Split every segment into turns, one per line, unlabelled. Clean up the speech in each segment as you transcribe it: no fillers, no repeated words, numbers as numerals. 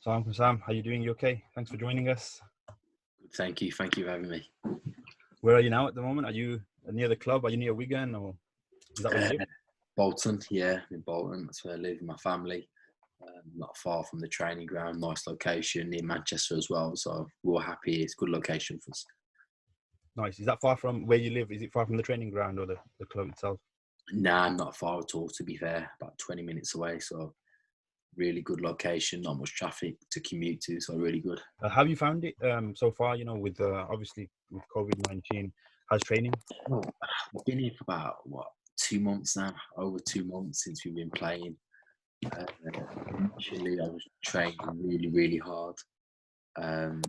Sam, how you doing? You okay? Thanks for joining us.
Thank you. Thank you for having me.
Where are you now at the moment? Are you near the club? Are you near Wigan, or is that where you live?
Bolton, yeah, in Bolton. That's where I live with my family. Not far from the training ground. Nice location near Manchester as well. So we're happy. It's a good location for us.
Nice. Is that far from where you live? Is it far from the training ground or the club itself?
Nah, not far at all, to be fair. About 20 minutes away. So really good location. Not much traffic to commute to. So really good.
Have you found it so far? With obviously with COVID-19, how's training?
Well, we've been here for about 2 months now. Over 2 months since we've been playing. Initially, I was training really, really hard. But then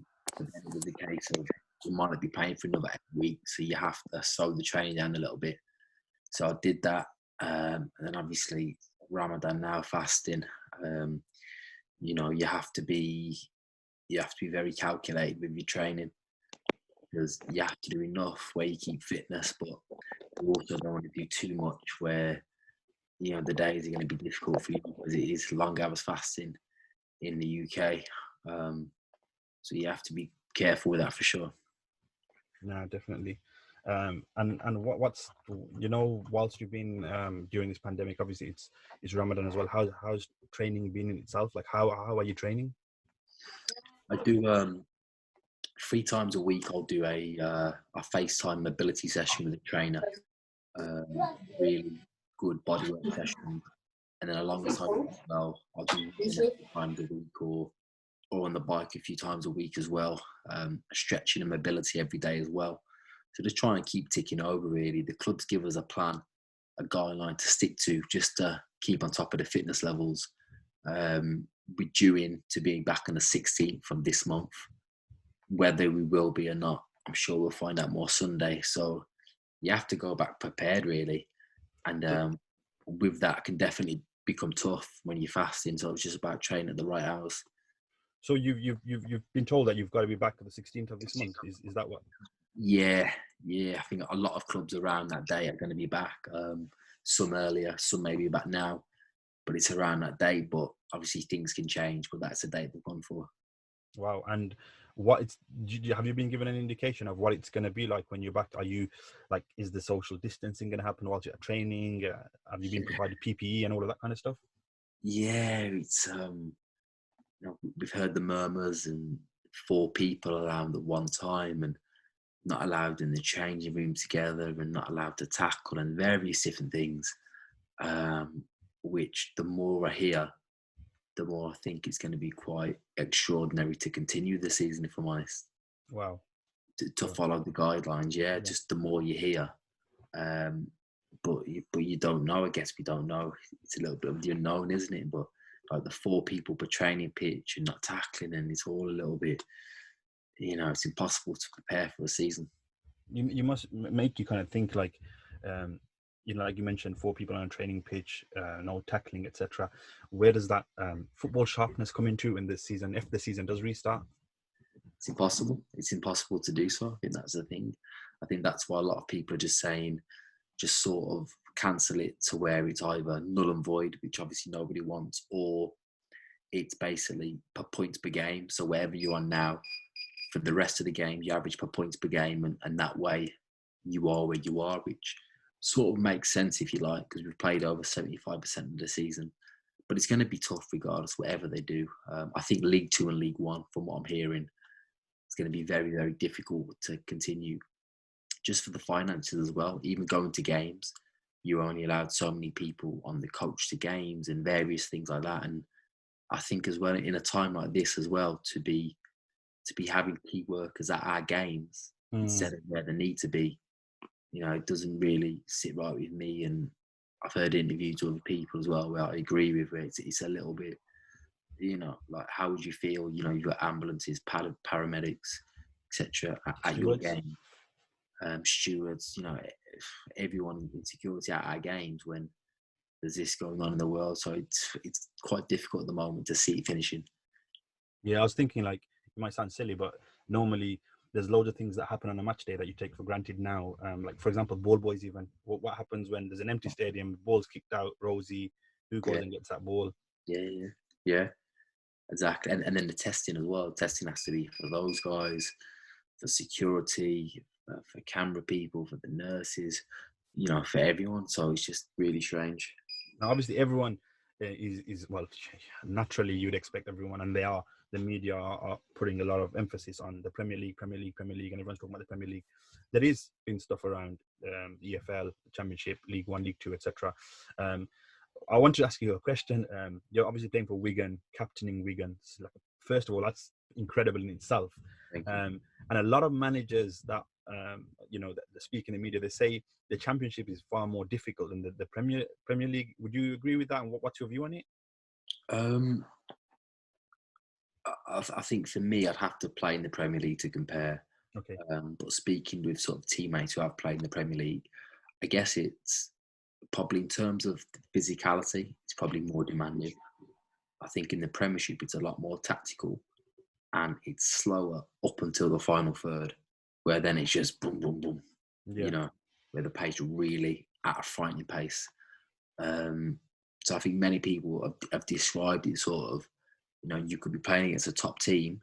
it was a case of you might be playing for another 8 weeks, so you have to slow the training down a little bit. So I did that, and then obviously Ramadan now fasting. You have to be very calculated with your training because you have to do enough where you keep fitness, but you also don't want to do too much where the days are going to be difficult for you because it is long hours fasting in the UK. So you have to be careful with that for sure.
No, definitely. And what's whilst you've been during this pandemic, obviously it's Ramadan as well. How's training been in itself? Like how are you training?
I do 3 times a week. I'll do a FaceTime mobility session with a trainer. Really good bodywork session, and then alongside that as well, I'll do 1 times a week or on the bike a few times a week as well. Stretching and mobility every day as well. So just trying to keep ticking over really. The clubs give us a plan, a guideline to stick to just to keep on top of the fitness levels. We're due in to being back on the 16th from this month. Whether we will be or not, I'm sure we'll find out more Sunday. So you have to go back prepared really. And with that can definitely become tough when you're fasting. So it's just about training at the right hours.
So you've been told that you've got to be back on the 16th of this month. Is that what?
Yeah. I think a lot of clubs around that day are going to be back. Some earlier, some maybe back now, but it's around that day. But obviously things can change. But that's the date they've gone for.
Wow. And have you been given an indication of what it's going to be like when you're back? Are you like, is the social distancing going to happen while you're at training? Have you been provided PPE and all of that kind of stuff?
Yeah, it's we've heard the murmurs and 4 people around at one time and not allowed in the changing room together and not allowed to tackle and various different things, which the more I hear, the more I think it's going to be quite extraordinary to continue the season, if I'm honest.
Wow.
To follow the guidelines, yeah, just the more you hear. But you don't know, I guess we don't know. It's a little bit of the unknown, isn't it? But like the 4 people per training pitch and not tackling, and it's all a little bit, it's impossible to prepare for a season.
You must make you kind of think like, like you mentioned, 4 people on a training pitch, no tackling, etc. Where does that football sharpness come into in this season, if the season does restart?
It's impossible. It's impossible to do so. I think that's the thing. I think that's why a lot of people are just saying, just sort of cancel it to where it's either null and void, which obviously nobody wants, or it's basically per points per game. So wherever you're on now, for the rest of the game, you average per points per game, and that way you are where you are, which sort of makes sense if you like, because we've played over 75% of the season. But it's going to be tough regardless, whatever they do. I think League 2 and League 1, from what I'm hearing, it's going to be very, very difficult to continue just for the finances as well. Even going to games, you're only allowed so many people on the coach to games and various things like that. And I think as well, in a time like this as well, to be having key workers at our games instead of where they need to be, it doesn't really sit right with me. And I've heard interviews with other people as well where I agree with it. It's a little bit, like how would you feel? You've got ambulances, paramedics, etc. at your game, stewards, everyone in security at our games when there's this going on in the world. So it's quite difficult at the moment to see it finishing.
Yeah, I was thinking like, it might sound silly, but normally there's loads of things that happen on a match day that you take for granted now. Like for example, ball boys even. What happens when there's an empty stadium, ball's kicked out, Rosie, who goes and gets that ball?
Yeah. exactly. And then the testing as well. Testing has to be for those guys, for security, for camera people, for the nurses, for everyone. So it's just really strange.
Now, obviously, everyone is well. Naturally, you'd expect everyone, and they are. The media are putting a lot of emphasis on the Premier League, Premier League, Premier League, and everyone's talking about the Premier League. There is been stuff around the EFL, Championship, League One, League Two, etc. I want to ask you a question. You're obviously playing for Wigan, captaining Wigan. So, like, first of all, that's incredible in itself.
Thank you.
And a lot of managers that that speak in the media, they say the Championship is far more difficult than the Premier League. Would you agree with that? And what's your view on it?
Um, I think for me, I'd have to play in the Premier League to compare.
Okay.
But speaking with sort of teammates who have played in the Premier League, I guess it's probably in terms of physicality, it's probably more demanding. I think in the Premiership, it's a lot more tactical and it's slower up until the final third, where then it's just boom, boom, boom,
Yeah.
where the pace really at a frightening pace. So I think many people have described it sort of, you could be playing against a top team.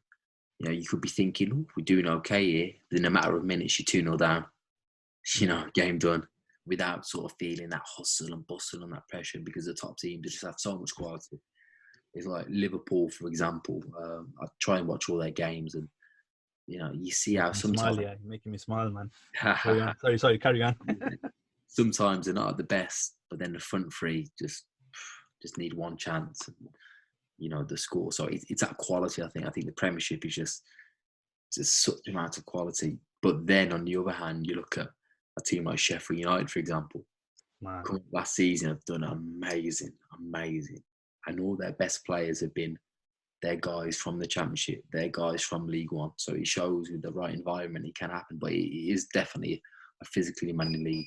You could be thinking, "Oh, we're doing okay here." But in a matter of minutes, you're 2-0 down. Game done, without sort of feeling that hustle and bustle and that pressure, because the top teams just have so much quality. It's like Liverpool, for example. I try and watch all their games, and you see how
Making me smile,
sometimes
yeah. You're making me smile, man. Carry on. Sorry, carry on.
sometimes they're not at the best, but then the front three just need one chance, and, the score. So it's that quality. I think the Premiership is just such amount of quality. But then on the other hand, you look at a team like Sheffield United, for example.
Man.
Last season have done amazing, and all their best players have been their guys from the Championship, their guys from League One. So it shows with the right environment it can happen. But it is definitely a physically demanding league.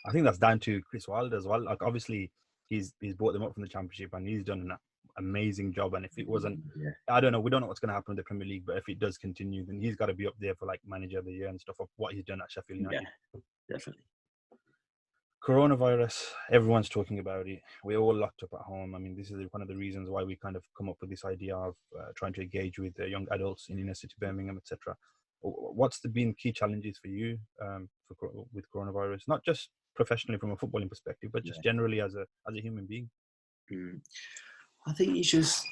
I think that's down to Chris Wilder as well. Like, obviously, he's brought them up from the Championship and he's done an amazing job. And if it wasn't,
Yeah,
I don't know, we don't know what's going to happen in the Premier League, but if it does continue, then he's got to be up there for like Manager of the Year and stuff of what he's done at Sheffield United.
yeah, definitely.
Coronavirus, everyone's talking about it. We're all locked up at home. I mean, this is one of the reasons why we kind of come up with this idea of trying to engage with young adults in inner city Birmingham, etc. What's been key challenges for you with coronavirus? Not just professionally from a footballing perspective, but just generally as a human being.
I think it's just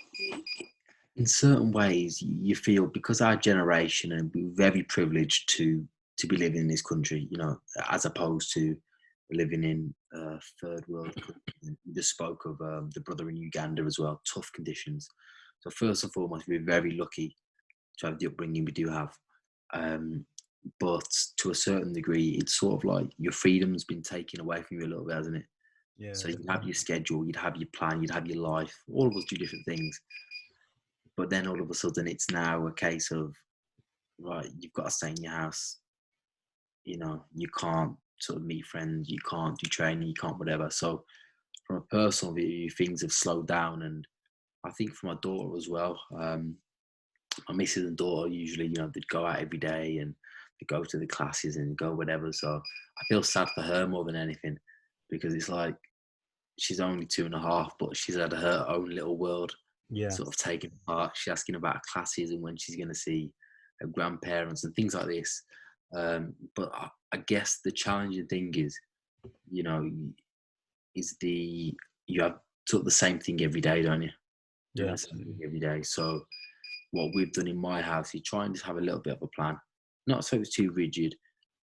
in certain ways you feel, because our generation, and we're very privileged to be living in this country, as opposed to living in third world countries. We just spoke of the brother in Uganda as well, tough conditions. So first and foremost, we're very lucky to have the upbringing we do have. But to a certain degree, it's sort of like your freedom's been taken away from you a little bit, hasn't it?
Yeah.
So you'd have your schedule, you'd have your plan, you'd have your life. All of us do different things. But then all of a sudden, it's now a case of, right, you've got to stay in your house. You can't sort of meet friends, you can't do training, you can't whatever. So from a personal view, things have slowed down. And I think for my daughter as well, my missus and daughter usually, they'd go out every day and they go to the classes and go whatever. So I feel sad for her more than anything, because it's like she's only 2.5, but she's had her own little world sort of taken apart. She's asking about classes and when she's going to see her grandparents and things like this. But I guess the challenging thing is, you have sort of the same thing every day, don't you?
Yeah,
the same thing every day. So what we've done in my house is try and just have a little bit of a plan, not so it's too rigid,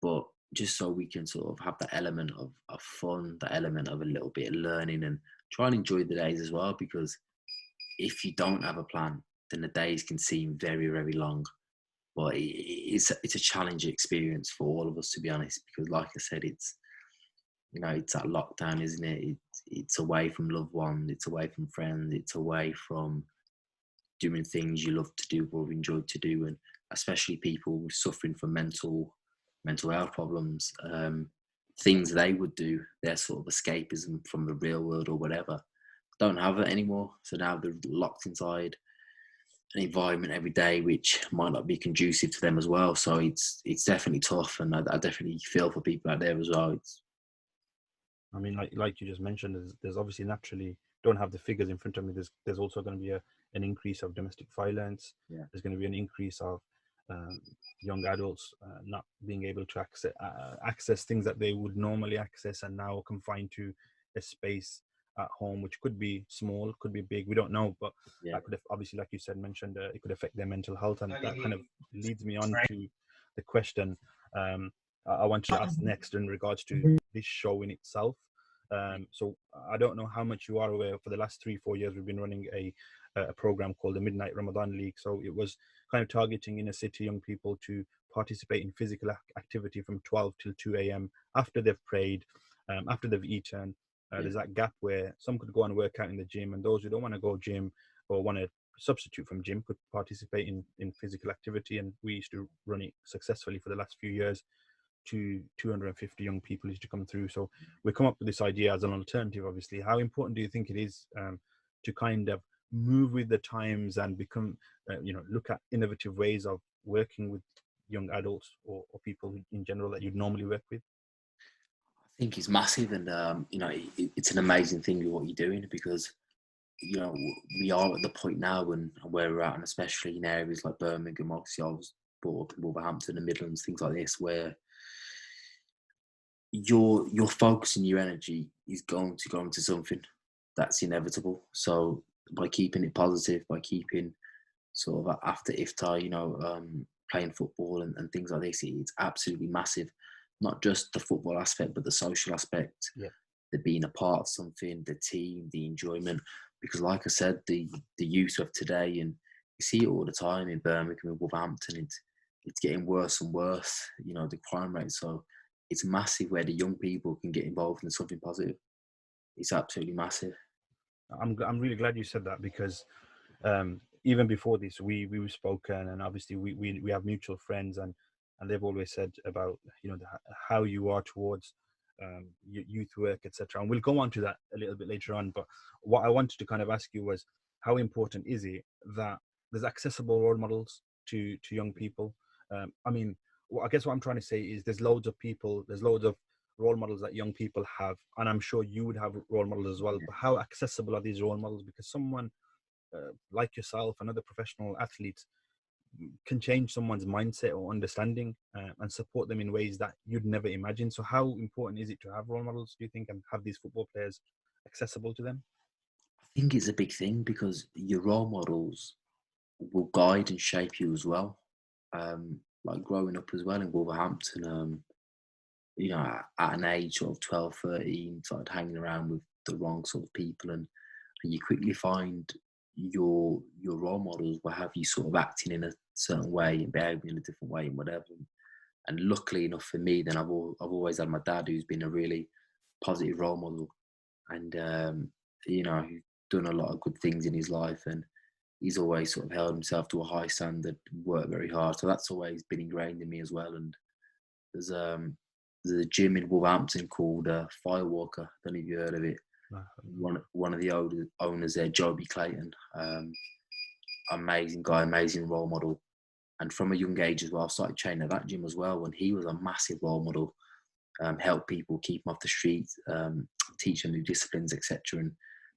but just so we can sort of have that element of fun, the element of a little bit of learning, and try and enjoy the days as well. Because if you don't have a plan, then the days can seem very, very long. But it's a challenging experience for all of us, to be honest, because like I said, it's that lockdown, isn't it? It's away from loved ones, it's away from friends, it's away from doing things you love to do or enjoy to do, and especially people suffering from mental health problems, things they would do, their sort of escapism from the real world or whatever, don't have it anymore. So now they're locked inside an environment every day which might not be conducive to them as well. So it's definitely tough, and I definitely feel for people out there as well.
I mean, like you just mentioned, there's obviously naturally don't have the figures in front of me. There's also going to be an increase of domestic violence.
Yeah.
There's going to be an increase of young adults not being able to access things that they would normally access, and now confined to a space at home, which could be small, could be big, we don't know, but
Yeah.
that could have, obviously, like you said, mentioned, it could affect their mental health. And that kind of leads me on to the question I wanted to ask next in regards to this show in itself. So I don't know how much you are aware. For the last 3-4 years, we've been running a program called the Midnight Ramadan League. So it was kind of targeting inner city young people to participate in physical activity from 12 till 2 a.m. after they've prayed, after they've eaten. There's that gap where some could go and work out in the gym, and those who don't want to go gym or want to substitute from gym could participate in physical activity. And we used to run it successfully for the last few years. 250 young people used to come through. So we come up with this idea as an alternative. Obviously, how important do you think it is to kind of move with the times and become, look at innovative ways of working with young adults or people in general that you'd normally work with?
I think it's massive, and it's an amazing thing what you're doing, because we are at the point now and where we're at, and especially in areas like Birmingham, obviously I was brought up in Wolverhampton and Midlands, things like this, where your focus and your energy is going to go into something that's inevitable. So by keeping it positive, by keeping sort of after iftar, playing football and things like this, it's absolutely massive. Not just the football aspect, but the social aspect,
Yeah.
the being a part of something, the team, the enjoyment. Because like I said, the youth of today, and you see it all the time in Birmingham and Wolverhampton, it's getting worse and worse, the crime rate. So it's massive where the young people can get involved in something positive. It's absolutely massive.
I'm really glad you said that, because even before this, we've spoken, and obviously we have mutual friends, and they've always said about how you are towards youth work, etc. And we'll go on to that a little bit later on. But what I wanted to kind of ask you was, how important is it that there's accessible role models to young people? I mean, I guess what I'm trying to say is there's loads of role models that young people have, and I'm sure you would have role models as well. But how accessible are these role models? Because someone like yourself and other professional athletes can change someone's mindset or understanding, and support them in ways that you'd never imagine. So how important is it to have role models, do you think, and have these football players accessible to them?
I think it's a big thing, because your role models will guide and shape you as well. Like growing up as well in Wolverhampton, at an age sort of 12, 13, started hanging around with the wrong sort of people, and you quickly find your role models will have you sort of acting in a certain way and behaving in a different way and whatever. And luckily enough for me, then I've always had my dad, who's been a really positive role model, and who's done a lot of good things in his life, and he's always sort of held himself to a high standard, worked very hard. So that's always been ingrained in me as well. And there's a gym in Wolverhampton called Firewalker. I don't know if you heard of it. One of the owners there, Joby Clayton, amazing guy, amazing role model. And from a young age as well, I started training at that gym as well. And he was a massive role model. Help people, keep them off the streets, teach them new disciplines, etc. And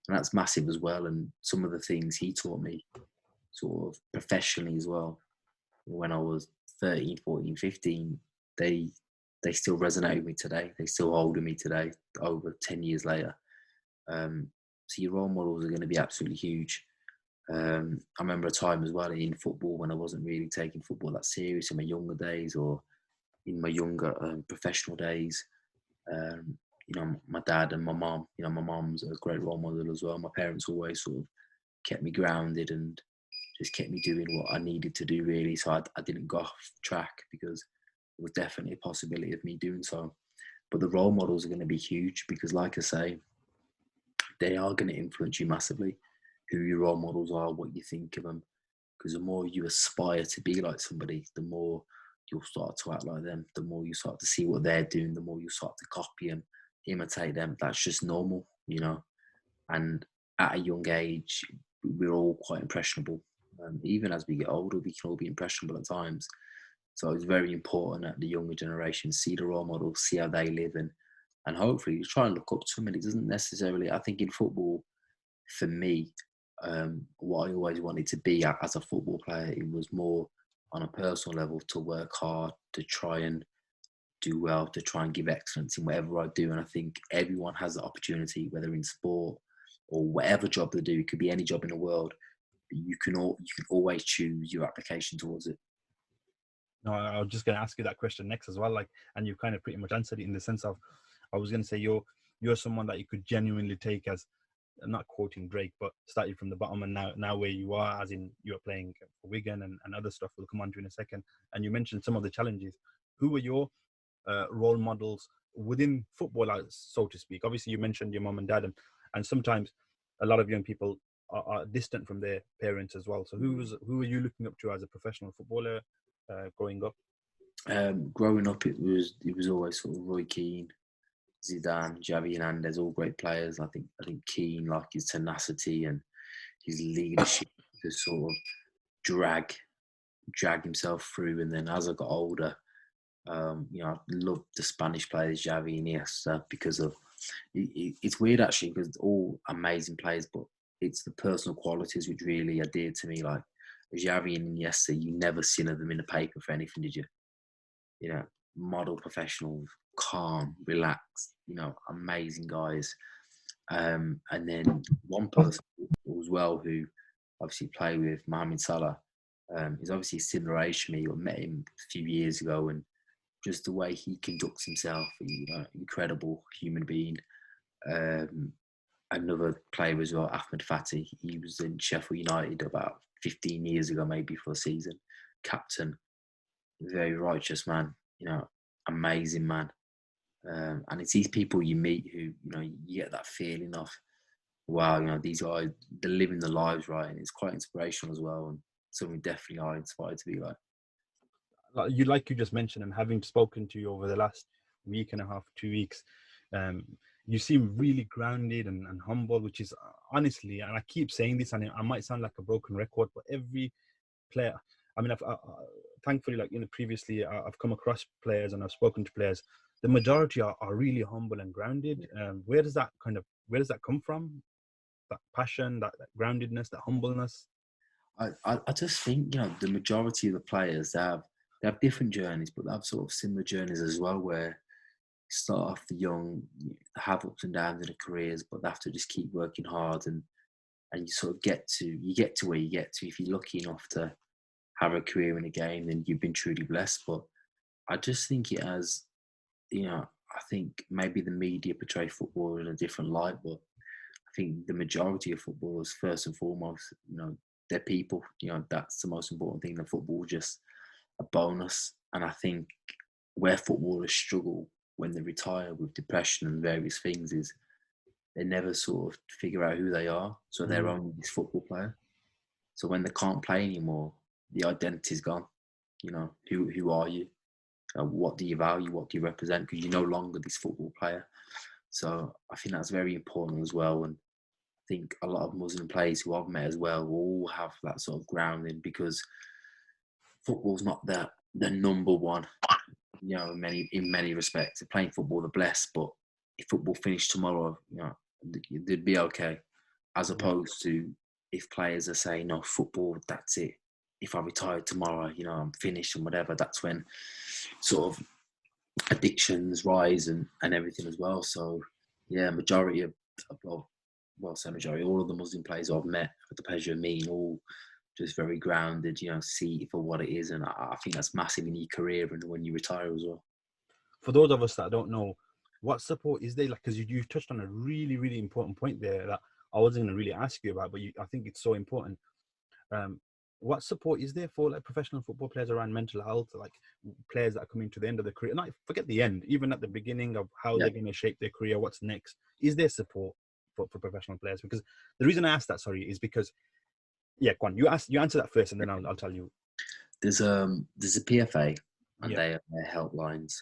that's massive as well. And some of the things he taught me sort of professionally as well, when I was 13, 14, 15, they still resonate with me today. They still hold with me today, over 10 years later. So your role models are going to be absolutely huge. I remember a time as well in football when I wasn't really taking football that serious in my younger days, or in my younger professional days. My dad and my mom, my mom's a great role model as well. My parents always sort of kept me grounded and just kept me doing what I needed to do, really. So I didn't go off track, because there was definitely a possibility of me doing so. But the role models are going to be huge, because like I say, they are going to influence you massively, who your role models are, what you think of them. Because the more you aspire to be like somebody, the more you'll start to act like them. The more you start to see what they're doing, the more you start to copy them, imitate them. That's just normal, And at a young age, we're all quite impressionable. Even as we get older, we can all be impressionable at times. So it's very important that the younger generation see the role models, see how they live, and hopefully you try and look up to them. And it doesn't necessarily, I think in football, for me, what I always wanted to be as a football player, it was more on a personal level to work hard, to try and do well, to try and give excellence in whatever I do. And I think everyone has the opportunity, whether in sport or whatever job they do. It could be any job in the world. But you can always choose your application towards it.
No, I was just going to ask you that question next as well. Like, and you've kind of pretty much answered it in the sense of, I was going to say you're someone that you could genuinely take as, not quoting Drake, but started from the bottom and now where you are, as in you're playing for Wigan and other stuff we'll come on to in a second. And you mentioned some of the challenges. Who were your role models within football, so to speak? Obviously, you mentioned your mum and dad, and sometimes a lot of young people are distant from their parents as well. So who were you looking up to as a professional footballer growing up?
Growing up, it was always sort of Roy Keane, Zidane, Xavi Hernandez, all great players. I think Keane, like his tenacity and his leadership, to sort of drag drag himself through. And then as I got older, I loved the Spanish players, Xavi and Iniesta, because of it's weird actually because all amazing players, but it's the personal qualities which really are dear to me. Like Xavi and Iniesta, you never seen of them in the paper for anything, did you? You know, model professionals, calm, relaxed, amazing guys. And then one person as well who obviously play with Mohamed Salah. He's obviously a similar age to me. I met him a few years ago, and just the way he conducts himself, incredible human being. Um, Another player as well, Ahmed Fatty. He was in Sheffield United about 15 years ago, maybe for a season. Captain, very righteous man, amazing man. And it's these people you meet who, you get that feeling of, wow, these guys, they're living their lives right. And it's quite inspirational as well. And something definitely I inspired to be like.
Like you just mentioned, and having spoken to you over the last week and a half, 2 weeks, um, you seem really grounded and humble, which is honestly, and I keep saying this, and I might sound like a broken record, but every player, I mean, thankfully, like previously, I've come across players and I've spoken to players. The majority are really humble and grounded. Where does that come from? That passion, that groundedness, that humbleness.
I just think the majority of the players they have different journeys, but they have sort of similar journeys as well, where you start off the young, have ups and downs in their careers, but they have to just keep working hard, and you sort of get to where you get to. If you're lucky enough to have a career in a game, then you've been truly blessed. But I just think it has, I think maybe the media portray football in a different light, but I think the majority of footballers, first and foremost, they're people. That's the most important thing. The football is just a bonus. And I think where footballers struggle when they retire with depression and various things is they never sort of figure out who they are. So they're only this football player. So when they can't play anymore, the identity's gone. Who are you? What do you value? What do you represent? Because you're no longer this football player. So I think that's very important as well. And I think a lot of Muslim players who I've met as well will all have that sort of grounding, because football's not the number one, in many respects. Playing football, they're blessed, but if football finished tomorrow, they'd be okay. As opposed to if players are saying, no, football, that's it. If I retire tomorrow, I'm finished and whatever, that's when sort of addictions rise and everything as well. So, yeah, majority of, majority, all of the Muslim players I've met, with the pleasure of meeting, all just very grounded, see it for what it is. And I think that's massive in your career and when you retire as well.
For those of us that don't know, what support is there? Like, because you touched on a really, really important point there that I wasn't going to really ask you about, but I think it's so important. What support is there for like professional football players around mental health, like players that are coming to the end of their career? Not forget the end, even at the beginning of how they're going to shape their career, what's next. Is there support for professional players? Because the reason I asked that, is because, go on. You answer that first, and then I'll tell you.
There's a PFA, and they have their helplines.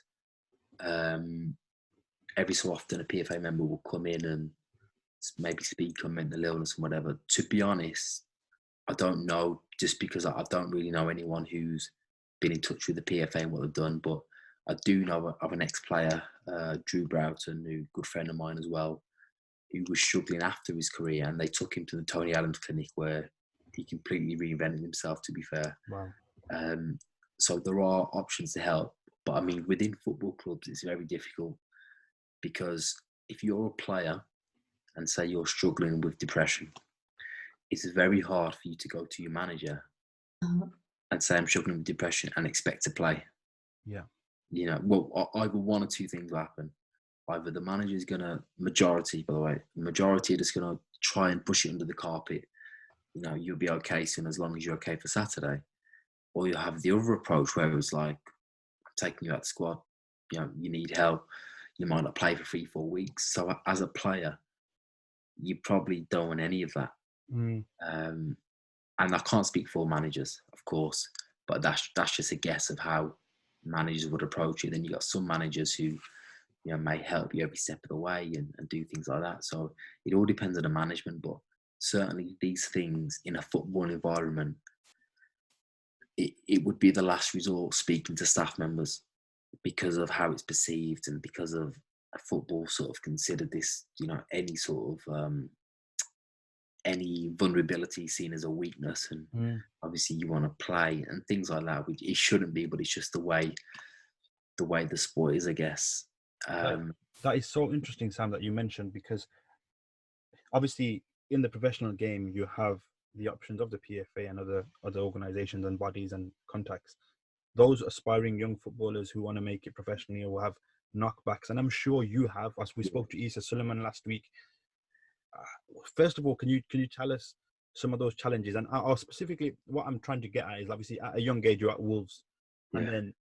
Every so often, a PFA member will come in and maybe speak on mental illness and whatever. To be honest, I don't know, just because I don't really know anyone who's been in touch with the PFA and what they've done. But I do know of an ex-player, Drew Broughton, who's a good friend of mine as well. who was struggling after his career, and they took him to the Tony Adams Clinic where he completely reinvented himself, to be fair.
Wow.
So there are options to help. But I mean, within football clubs, it's very difficult because if you're a player and say you're struggling with depression, it's very hard for you to go to your manager and say, I'm struggling with depression and expect to play.
Yeah.
You know, well, either one or two things will happen. Either the manager's going to, majority, by the way, majority are just going to try and push it under the carpet. You know, you'll be okay soon as long as you're okay for Saturday. Or you'll have the other approach where it's like, I'm taking you out the squad, you know, you need help. You might not play for 3-4 weeks. So as a player, you probably don't want any of that.
Mm.
And I can't speak for managers, of course, but that's just a guess of how managers would approach it. Then you got some managers who, you know, may help you every step of the way and do things like that. So it all depends on the management, but certainly these things in a football environment, it would be the last resort speaking to staff members because of how it's perceived and because of football sort of considered this, you know, any sort of any vulnerability seen as a weakness, and obviously you want to play and things like that, which it shouldn't be, but it's just the way the sport is, I guess.
That is so interesting, Sam, that you mentioned, because obviously in the professional game you have the options of the PFA and other organizations and bodies and contacts. Those aspiring young footballers who want to make it professionally will have knockbacks, and I'm sure you have, as we spoke to Issa Suleiman last week. First of all, can you tell us some of those challenges? And specifically, what I'm trying to get at is obviously at a young age you're at Wolves, and then,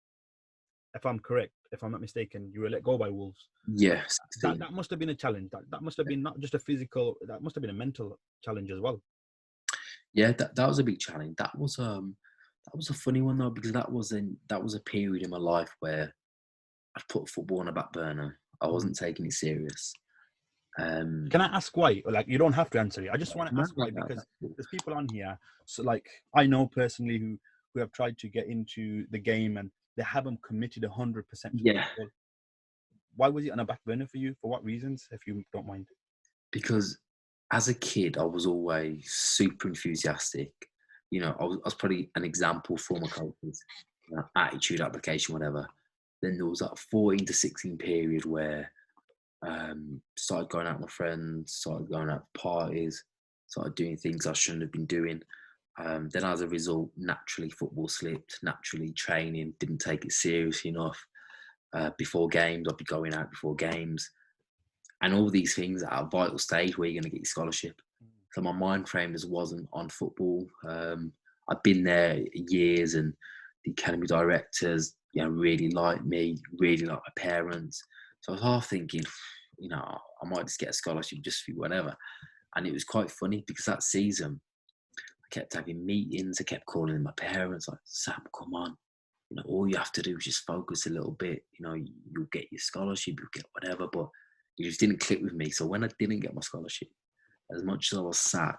if I'm correct, if I'm not mistaken, you were let go by Wolves.
Yeah,
that must have been a challenge. That must have been not just a physical. That must have been a mental challenge as well.
Yeah, that was a big challenge. That was a funny one though, because that was a period in my life where I'd put football on a back burner. I wasn't taking it serious.
Can I ask why? Like, you don't have to answer it. I just want to ask why,
No.
because there's people on here. So, like, I know personally who have tried to get into the game and they haven't committed 100%.
Yeah,
why was it on a back burner for you? For what reasons, if you don't mind?
because as a kid, I was always super enthusiastic. You know, I was probably an example for my coaches, you know, attitude, application, whatever. Then there was that 14 to 16 period where started going out with my friends, started going out to parties, started doing things I shouldn't have been doing. Then as a result, naturally football slipped, naturally training, didn't take it seriously enough. Before games, I'd be going out before games. And all these things at a vital stage where you're going to get your scholarship. So my mind frame just wasn't on football. I'd been there years, and the academy directors, you know, really liked me, really liked my parents. So I was half thinking, you know, I might just get a scholarship just for whatever. And it was quite funny because that season, I kept having meetings. I kept calling my parents like, Sam, come on. You know, all you have to do is just focus a little bit. You know, you'll get your scholarship, you'll get whatever. But it just didn't click with me. So when I didn't get my scholarship, as much as I was sad,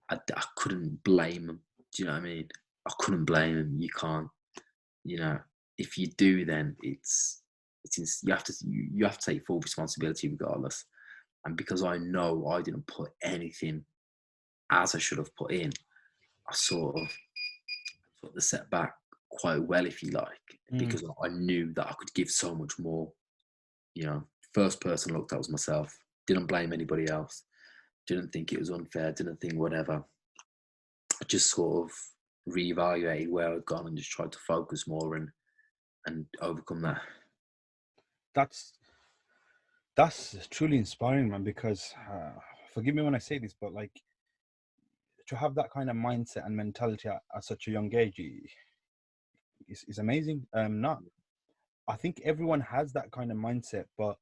I couldn't blame them. Do you know what I mean? I couldn't blame them. You can't. You know, if you do, then you have to take full responsibility regardless. And because I know I didn't put anything as I should have put in, I sort of took the setback quite well, if you like, because I knew that I could give so much more. You know, first person looked at was myself. Didn't blame anybody else. Didn't think it was unfair. Didn't think whatever. I just sort of reevaluated where I'd gone and just tried to focus more and overcome that.
That's truly inspiring, man, because forgive me when I say this, but like, to have that kind of mindset and mentality at such a young age is amazing. Not I think everyone has that kind of mindset, but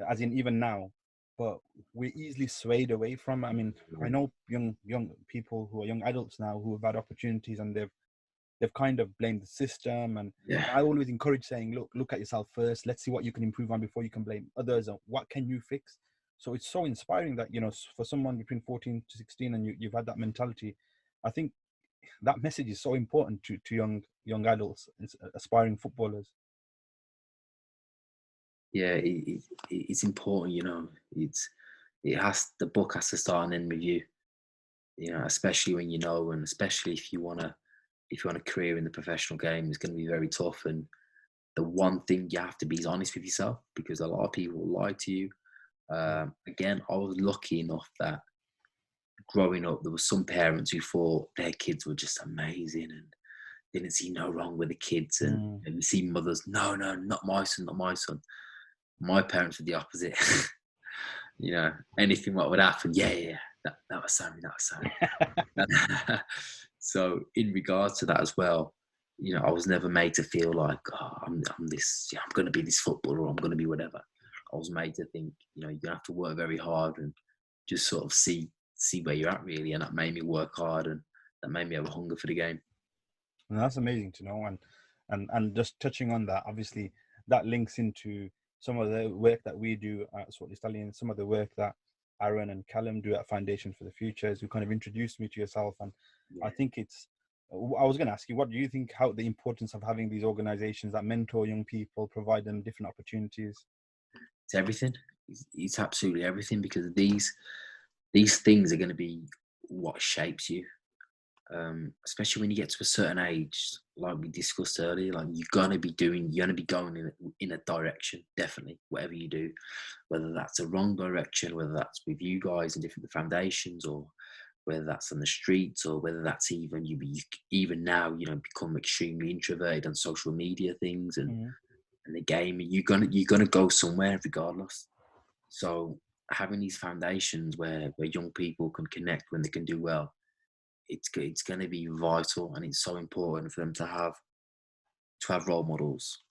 as in even now, but we're easily swayed away from. I mean, I know young people who are young adults now who have had opportunities and they've kind of blamed the system. And I always encourage saying, look at yourself first. Let's see what you can improve on before you can blame others. Or what can you fix? So it's so inspiring that, you know, for someone between 14 to 16 and you've had that mentality. I think that message is so important to young adults, aspiring footballers.
Yeah, it's important, you know. the book has to start and end with you. You know, especially when you know, and especially if you want a career in the professional game, it's going to be very tough. And the one thing you have to be is honest with yourself, because a lot of people will lie to you.
Mm.
Again, I was lucky enough that growing up, there were some parents who thought their kids were just amazing and didn't see no wrong with the kids,
Mm.
and you see mothers, no, no, not my son, not my son. My parents were the opposite. You know, anything what would happen, yeah, yeah, yeah, that was Sammy, that was Sammy. So in regards to that as well, you know, I was never made to feel like, oh, I'm this, yeah, I'm going to be this footballer, or I'm going to be whatever. I was made to think, you know, you have to work very hard and just sort of see where you're at really, and that made me work hard, and that made me have a hunger for the game.
And that's amazing to know. And just touching on that, obviously that links into some of the work that we do at Swartley Stallions, some of the work that Aaron and Callum do at Foundation for the Future, is who kind of introduced me to yourself. And I
Yeah,
think I was going to ask you, what do you think, how the importance of having these organizations that mentor young people, provide them different opportunities?
it's everything. It's absolutely everything, because these things are going to be what shapes you. Especially when you get to a certain age, like we discussed earlier, like you're gonna be going in a direction, definitely, whatever you do, whether that's a wrong direction, whether that's with you guys in different foundations, or whether that's on the streets, or whether that's even even now, you know, become extremely introverted on social media things
Mm.
and the game, you're gonna go somewhere regardless. So having these foundations where young people can connect when they can do well, it's going to be vital, and it's so important for them to have role models,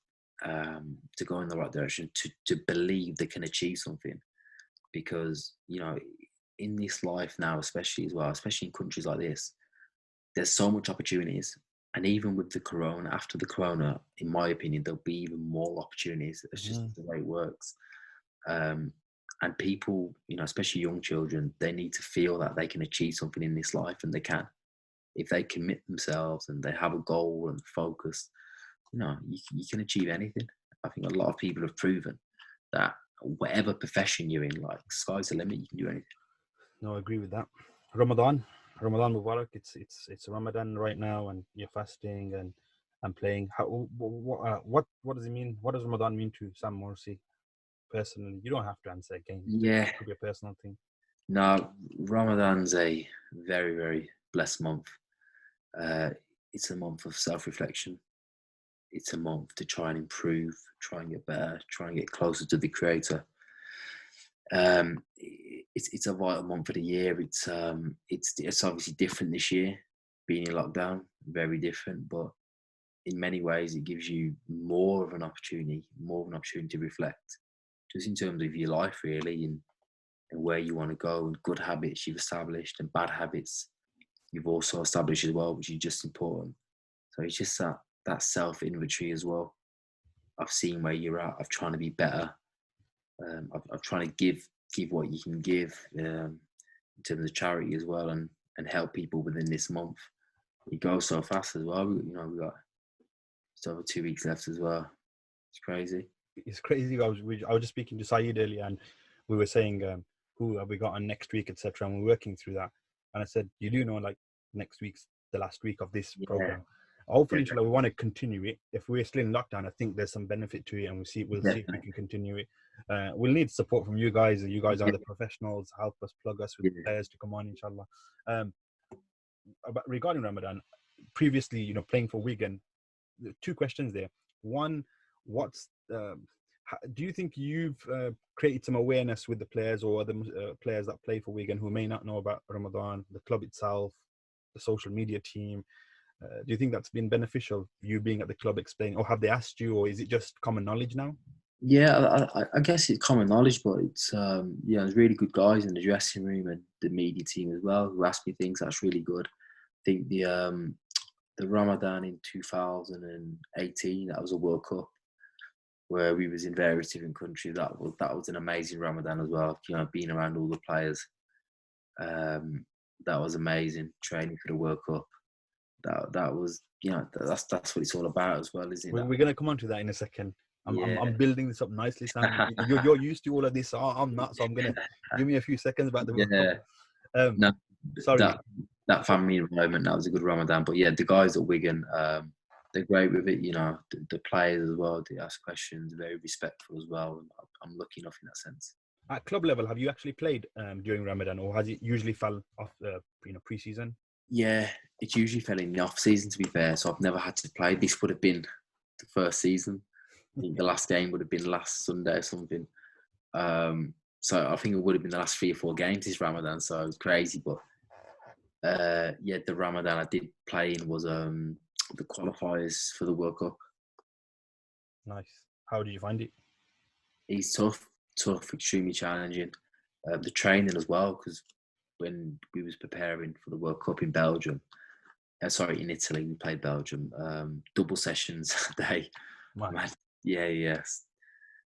to go in the right direction, to believe they can achieve something. Because, you know, in this life now, especially as well, especially in countries like this, there's so much opportunities. And even with the corona, after the corona, in my opinion, there'll be even more opportunities. It's just
Mm.
the way it works. um, and people, you know, especially young children, they need to feel that they can achieve something in this life, and they can, if they commit themselves and they have a goal and focus. You know, you can achieve anything. I think a lot of people have proven that whatever profession you're in, like, sky's the limit. You can do anything.
No, I agree with that. Ramadan, Ramadan Mubarak. It's Ramadan right now, and you're fasting and playing. What does it mean? What does Ramadan mean to Sam Morsy personally? You don't have to answer again.
Yeah,
It could be a personal thing.
no, Ramadan's a very, very blessed month. Uh, it's a month of self-reflection. It's a month to try and improve, try and get better, try and get closer to the creator. It's a vital month of the year. It's obviously different this year, being in lockdown, very different. But in many ways, it gives you more of an opportunity to reflect, just in terms of your life, really, and where you want to go, and good habits you've established, and bad habits you've also established as well, which is just important. So it's just that self inventory as well. I've seen where you're at. I've trying to be better. I'm trying to give what you can give, in terms of charity as well, and help people within this month. It goes so fast as well. We got just over 2 weeks left as well. It's crazy.
It's crazy. I was just speaking to Saeed earlier, and we were saying who have we got on next week, etc. And we're working through that. And I said, you do know, like next week's the last week of this
Yeah,
program. Hopefully, inshallah,
definitely.
we want to continue it. If we're still in lockdown, I think there's some benefit to it, and we'll see if we
Definitely.
can continue it. We'll need support from you guys. You guys are
Yeah,
the professionals. Help us, plug us with
yeah,
players to come on, inshallah. Um, but regarding Ramadan, previously, playing for Wigan, two questions there. One, what's do you think you've created some awareness with the players or the players that play for Wigan who may not know about Ramadan, the club itself, the social media team? Do you think that's been beneficial, you being at the club explaining, or have they asked you, or is it just common knowledge now?
yeah. I guess it's common knowledge, but it's there's really good guys in the dressing room and the media team as well who ask me things. That's really good. I think the Ramadan in 2018, that was a World Cup where we was in various different countries. That was an amazing Ramadan as well. You know, being around all the players, um, that was amazing. Training for the World Cup, that was, that's what it's all about as well, isn't it?
We're going to come on to that in a second.
Yeah.
I'm building this up nicely, Sam. You're used to all of this. I'm not, so I'm gonna give me a few seconds about the World Cup.
Yeah. No,
Sorry.
that family environment, that was a good Ramadan. But yeah, the guys at Wigan, they're great with it. You know, the players as well. They ask questions, very respectful as well. I'm lucky enough in that sense.
At club level, have you actually played during Ramadan, or has it usually fell off pre-season?
Yeah, it usually fell in the off season. To be fair, so I've never had to play. This would have been the first season. I think the last game would have been last Sunday or something. So I think it would have been the last 3 or 4 games this Ramadan. So it was crazy, but yeah, the Ramadan I did play in was the qualifiers for the World Cup.
Nice. How did you find it?
It's tough, extremely challenging. The training as well, because when we was preparing for the World Cup in Belgium, in Italy, we played Belgium. Double sessions a day.
Wow.
Man, yeah.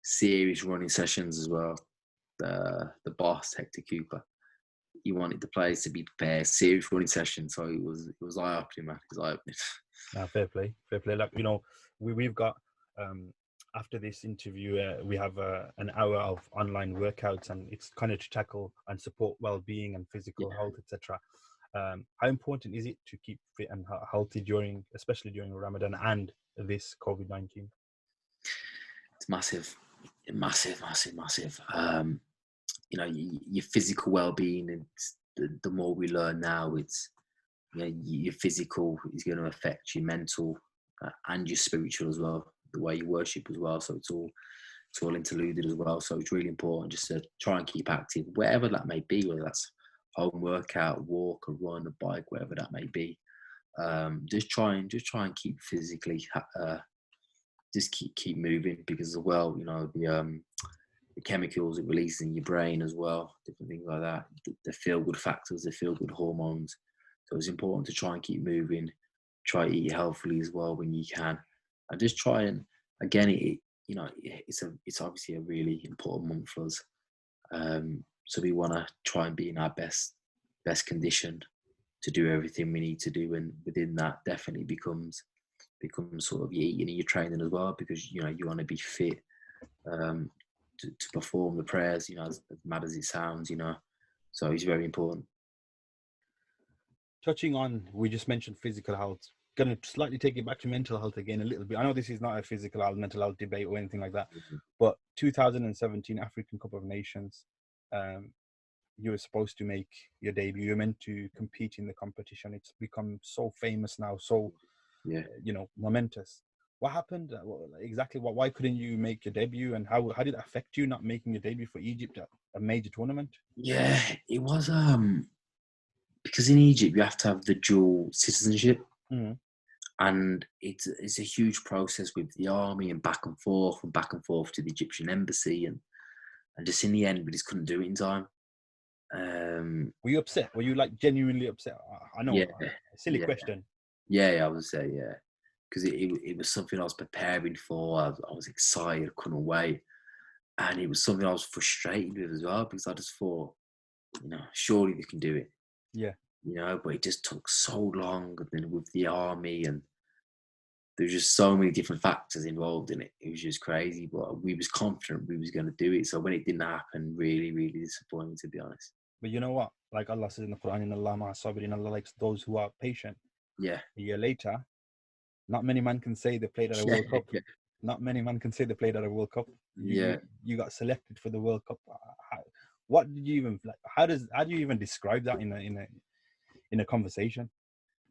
Serious running sessions as well. The boss, Hector Cooper, he wanted the players to be prepared. Serious running sessions, so it was eye opening, man. It was eye opening.
Fair play. Like, we've got after this interview, we have an hour of online workouts, and it's kind of to tackle and support well-being and physical health, etc. How important is it to keep fit and healthy especially during Ramadan and this COVID-19?
It's massive. Your physical well-being, and the more we learn now, it's your physical is going to affect your mental and your spiritual as well, the way you worship as well. So it's all interluded as well. So it's really important just to try and keep active, wherever that may be, whether that's home workout, walk, a run, a bike, whatever that may be. Just try and keep physically, just keep moving, because as well, the chemicals it releases in your brain as well, different things like that. The feel good factors, the feel good hormones. So it's important to try and keep moving, try to eat healthily as well when you can, and just try and, again, it's obviously a really important month for us. So we want to try and be in our best condition to do everything we need to do, and within that definitely becomes sort of your eating and your training as well, because you want to be fit to perform the prayers, as mad as it sounds, so it's very important.
Touching on, we just mentioned physical health. Going to slightly take it back to mental health again a little bit. I know this is not a physical health, mental health debate or anything like that, but 2017 African Cup of Nations, you were supposed to make your debut. You're meant to compete in the competition. It's become so famous now, so momentous. What happened exactly? Why couldn't you make your debut, and how did it affect you not making your debut for Egypt at a major tournament?
Yeah, it was because in Egypt you have to have the dual citizenship, and it's a huge process with the army, and back and forth to the Egyptian embassy, and just in the end we just couldn't do it in time.
Were you upset? Were you like genuinely upset? I know,
yeah,
a silly question.
Yeah, I would say, yeah, because it was something I was preparing for. I was excited, couldn't wait, and it was something I was frustrated with as well, because I just thought, surely they can do it.
Yeah.
But it just took so long, and then with the army, and there's just so many different factors involved in it. It was just crazy, but we was confident we was going to do it. So when it didn't happen, really, really disappointing, to be honest.
But you know what? Like Allah says in the Quran, Allah likes those who are patient.
Yeah.
A year later, not many men can say they played at a World Cup.
Yeah.
Not many men can say they played at a World Cup.
You
got selected for the World Cup. What did you even like? How do you even describe that in a conversation?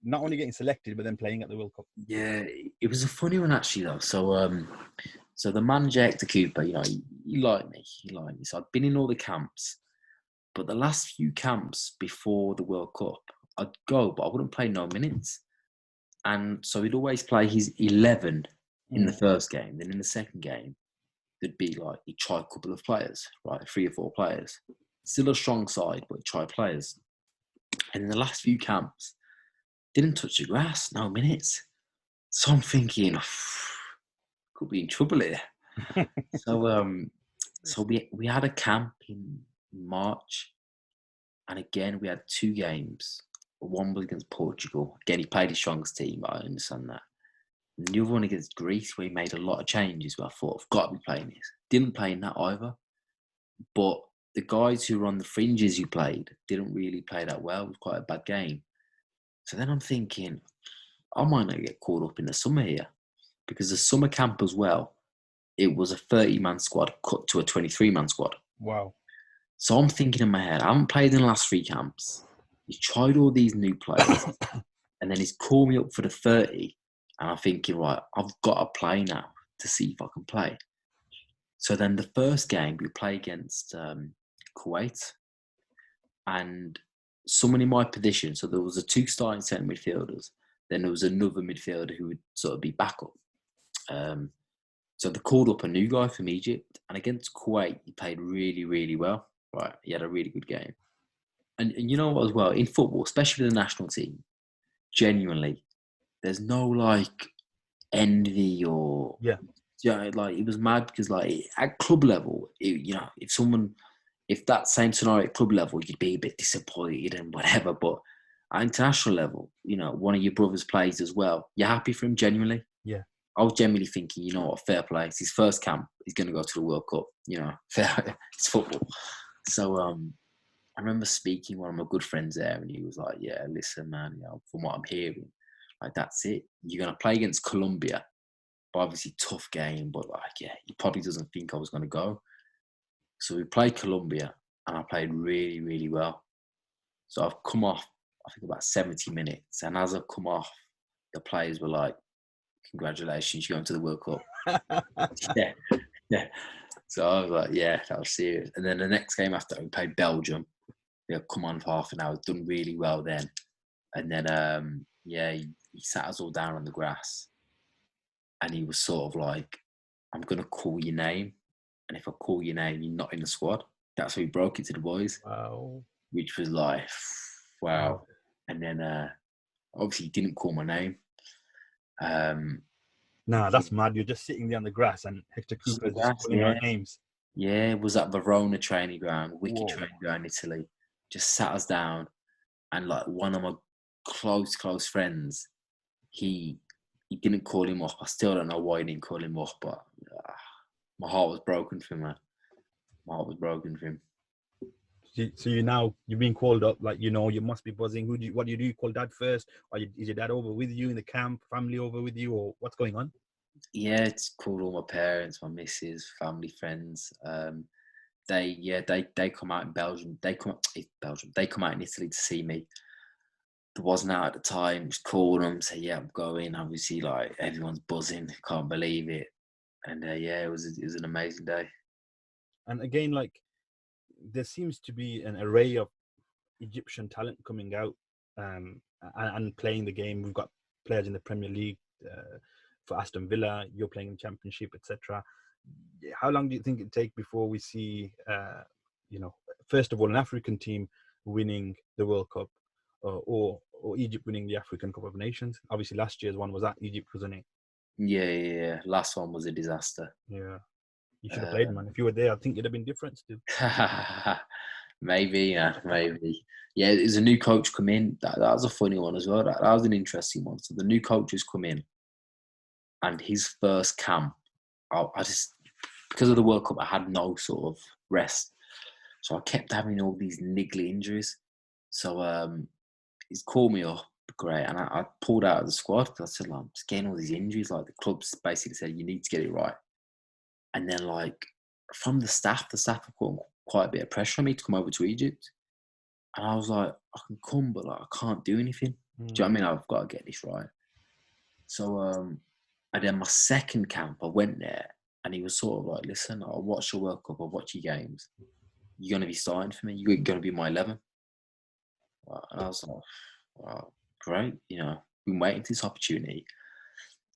Not only getting selected, but then playing at the World Cup.
Yeah, it was a funny one actually though. So the manager Hector Cooper, he liked me. So I'd been in all the camps, but the last few camps before the World Cup, I'd go, but I wouldn't play no minutes. And so he'd always play his 11 in the first game. Then in the second game, there'd be like, he'd try a couple of players, right? 3 or 4 players. Still a strong side, but try players. And in the last few camps, didn't touch the grass, no minutes. So I'm thinking, could be in trouble here. So we had a camp in March, and again we had 2 games. One was against Portugal. Again, he played his strongest team, I understand that. And the other one against Greece, where he made a lot of changes, but I thought, I've got to be playing this. Didn't play in that either. But the guys who were on the fringes who played didn't really play that well. It was quite a bad game. So then I'm thinking, I might not get caught up in the summer here, because the summer camp as well, it was a 30-man squad cut to a 23-man squad.
Wow.
So I'm thinking in my head, I haven't played in the last 3 camps. He's tried all these new players, and then he's called me up for the 30. And I'm thinking, right, I've got to play now to see if I can play. So then the first game we play against Kuwait, and someone in my position, so there was the 2 starting centre midfielders, then there was another midfielder who would sort of be backup. So they called up a new guy from Egypt, and against Kuwait, he played really, really well. Right, he had a really good game. And you know what as well, in football, especially with the national team, genuinely, there's no like envy or like it was mad because like at club level, if that same scenario at club level, you'd be a bit disappointed and whatever. But at international level, one of your brothers plays as well. You're happy for him genuinely.
Yeah.
I was genuinely thinking, fair play. It's his first camp. He's going to go to the World Cup. Fair. It's football. So I remember speaking to one of my good friends there, and he was like, "Yeah, listen, man. From what I'm hearing, like that's it. You're going to play against Colombia, but obviously tough game. But like, yeah, he probably doesn't think I was going to go." So we played Colombia, and I played really, really well. So I've come off, I think about 70 minutes, and as I've come off, the players were like, "Congratulations, you're going to the World Cup." yeah. So I was like, yeah, that was serious. And then the next game after, we played Belgium. They'll come on for half an hour, done really well then. And then, he sat us all down on the grass. And he was sort of like, "I'm going to call your name. And if I call your name, you're not in the squad." That's how he broke it to the boys.
Wow.
Which was like, wow. And then, obviously, he didn't call my name.
Nah, that's mad. You're just sitting there on the grass and Hector Cooper's just calling out names.
Yeah, it was at Verona training ground, wicked training ground in Italy. Just sat us down, and like one of my close friends, he didn't call him up. I still don't know why he didn't call him up, but my heart was broken for him, man. My heart was broken for him.
So you're being called up, like, you must be buzzing. What do you do? You call dad first, or is your dad over with you in the camp, family over with you, or what's going on?
Yeah, it's called all my parents, my missus, family, friends. They come out in Belgium. They come out in Italy to see me. There wasn't out at the time. Just called them, say, "Yeah, I'm going." Obviously, like everyone's buzzing, can't believe it. And it was an amazing day.
And again, like, there seems to be an array of Egyptian talent coming out and playing the game. We've got players in the Premier League for Aston Villa. You're playing in the Championship, etc. How long do you think it'd take before we see, first of all, an African team winning the World Cup, or Egypt winning the African Cup of Nations? Obviously, last year's one was at Egypt, wasn't it?
Yeah. Last one was a disaster.
Yeah. You should have played, man. If you were there, I think it'd have been different still.
Maybe. Yeah, there's a new coach come in. That was a funny one as well. That was an interesting one. So the new coach has come in, and his first camp, I just, because of the World Cup, I had no sort of rest. So I kept having all these niggly injuries. So he's called me up, great, and I pulled out of the squad because I said, like, I'm just getting all these injuries. Like, the club's basically said, you need to get it right. And then, like, from the staff have put quite a bit of pressure on me to come over to Egypt. And I was like, I can come, but like, I can't do anything. Do you know what I mean? I've got to get this right. So, and then my second camp, I went there, and he was sort of like, "Listen, I'll watch your World Cup, I'll watch your games. You're going to be starting for me. You're going to be my 11." And I was like, "Wow, great. Been waiting for this opportunity."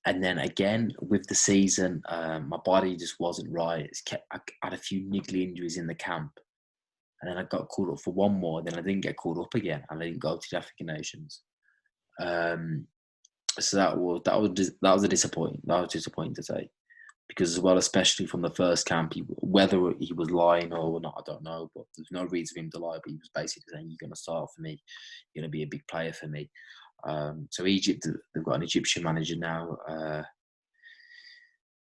And then again, with the season, my body just wasn't right. I had a few niggly injuries in the camp. And then I got called up for one more. Then I didn't get called up again. And I didn't go to the African Nations. So that was a disappointing. That was disappointing to say. Because as well, especially from the first camp, whether he was lying or not, I don't know. But there's no reason for him to lie. But he was basically saying, "You're going to start for me. You're going to be a big player for me." So Egypt, they've got an Egyptian manager now.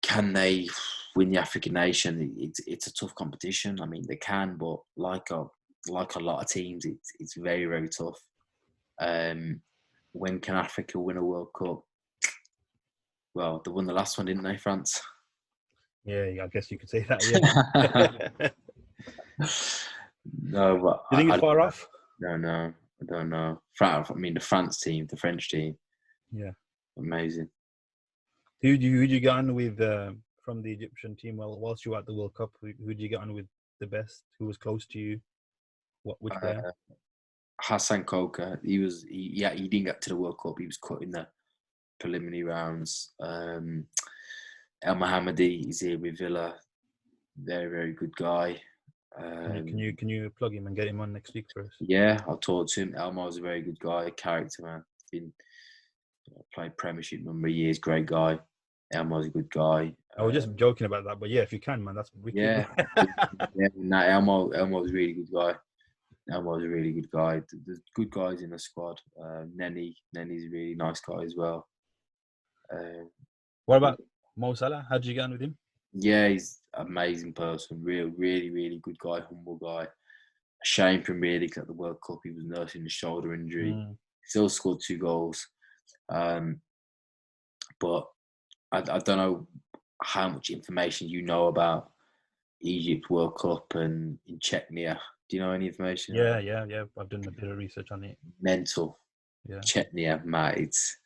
Can they win the African nation? It's a tough competition. I mean, they can, but like a lot of teams, it's very, very tough. When can Africa win a World Cup? Well, they won the last one, didn't they, France?
Yeah, I guess you could say that. Yeah.
No, but
You think it's far off?
I don't know. I mean, the France team, the French team,
Yeah.
amazing.
Who do you get on with from the Egyptian team? Well, whilst you were at the World Cup, who did you get on with the best? Who was close to you? Which player?
Hassan Koka. He didn't get to the World Cup. He was cut in the preliminary rounds. El Mohammadi is here with Villa. Very, very good guy.
Can you plug him and get him on next week for us?
Yeah, I'll talk to him. Elmo's a very good guy, character man. Been played Premiership a number of years. Great guy. Elmo's a good guy.
I was just joking about that, but yeah, if you can, man, that's wicked.
Yeah, yeah. Elmo's a really good guy. Elmo's a really good guy. There's good guys in the squad. Nenny's a really nice guy as well.
What about Mo Salah? How did you get on with him?
Yeah, he's an amazing person. Really, really good guy, humble guy. A shame for him really, because at the World Cup he was nursing a shoulder injury. Still scored 2 goals. But I don't know how much information you know about Egypt World Cup and in Chechnya. Do you know any information?
Yeah. I've done a bit of research on it.
Mental.
Yeah.
Chechnya, mate. It's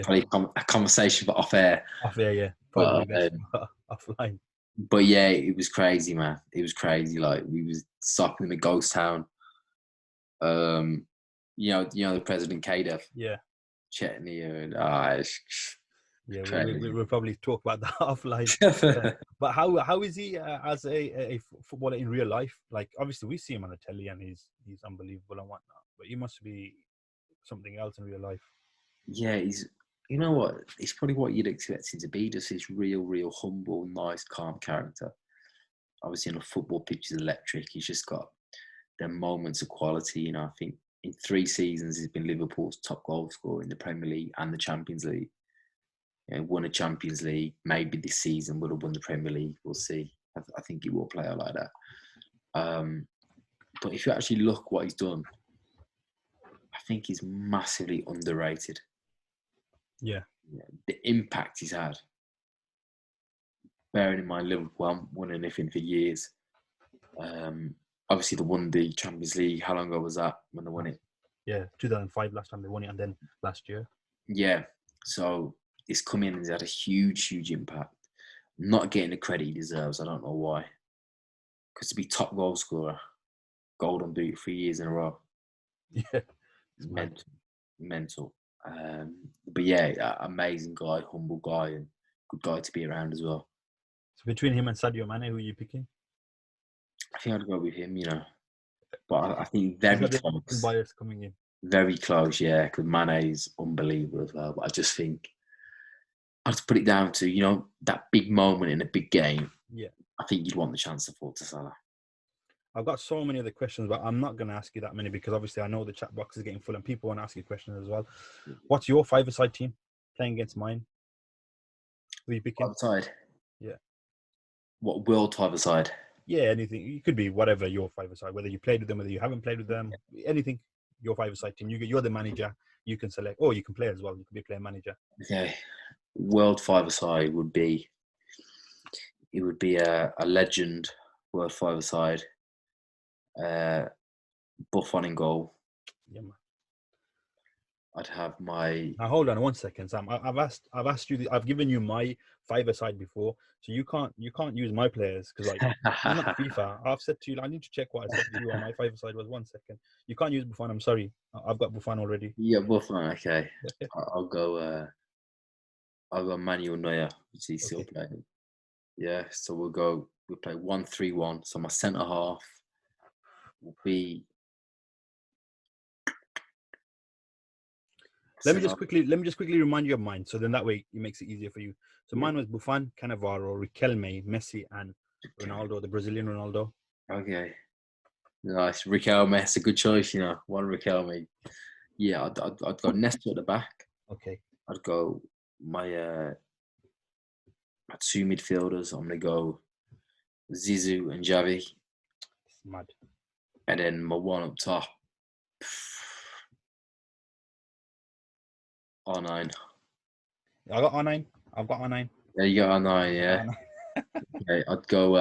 probably a conversation for off air.
Off air, yeah. Probably best offline.
But yeah, it was crazy, man. It was crazy. Like, we was stopping in a ghost town. You know the President Kadev.
Yeah.
Chechnya and
yeah, we'll probably talk about that offline. But how is he as a footballer in real life? Like, obviously we see him on the telly and he's unbelievable and whatnot, but he must be something else in real life.
Yeah, you know what? It's probably what you'd expect him to be. Just this real humble, nice, calm character. Obviously, on a football pitch, he's electric. He's just got the moments of quality. You know, I think in 3 seasons he's been Liverpool's top goal scorer in the Premier League and the Champions League. You know, won a Champions League. Maybe this season would have won the Premier League. We'll see. I think he will play out like that. But if you actually look what he's done, I think he's massively underrated.
Yeah.
The impact he's had. Bearing in mind Liverpool haven't won anything for years. Obviously they won the Champions League. How long ago was that when they won it?
Yeah, 2005 last time they won it, and then last year. Yeah.
So he's come in and he's had a huge impact. Not getting the credit he deserves. I don't know why. Because to be top goal scorer, Golden Boot 3 years in a row.
Yeah.
It's mental. But yeah, amazing guy, humble guy, and good guy to be around as well.
So between him and Sadio Mane, who are you picking?
I think I'd go with him, you know. But I think very close.
Bias coming in.
Very close, yeah, because Mane is unbelievable as well. But I just think I'd put it down to, you know, that big moment in a big game.
Yeah.
I think you'd want the chance to fall to Salah.
I've got so many other questions, but I'm not going to ask you that many because obviously I know the chat box is getting full and people want to ask you questions as well. What's your 5-a-side team playing against mine? Who are you picking?
5-a-side?
Yeah.
What, world 5-a-side?
Yeah, anything. It could be whatever your 5-a-side, whether you played with them, whether you haven't played with them, anything. Your 5-a-side team. You're the manager. You can select, or you can play as well. You can be player manager.
Okay. World 5-a-side would be a legend world 5-a-side. Buffon in goal.
Yeah, man.
I'd have my.
Now hold on 1 second, Sam. I've asked you. I've given you my 5-a-side before, so you can't use my players because like I'm not FIFA. I've said to you, I need to check what I said to you on my 5-a-side was. 1 second. You can't use Buffon. I'm sorry. I've got Buffon already.
Yeah, Buffon. Okay. I'll go Manuel Neuer, which he's still playing. Yeah, so we'll play 1-3-1. So my centre half will be.
Let me just quickly remind you of mine. So then that way it makes it easier for you. So mine was Buffon, Cannavaro, Riquelme, Messi, and Ronaldo, the Brazilian Ronaldo.
Okay. Nice. Riquelme, it's a good choice, you know. One Riquelme. Yeah, I'd go Nesta at the back.
Okay.
I'd go my two midfielders. I'm gonna go Zizou and Javi,
It's mad.
and then my one up top. R9.
I got R9. I've got R9.
There you go, R9.
I've
Yeah.
got R9.
Okay, I'd go.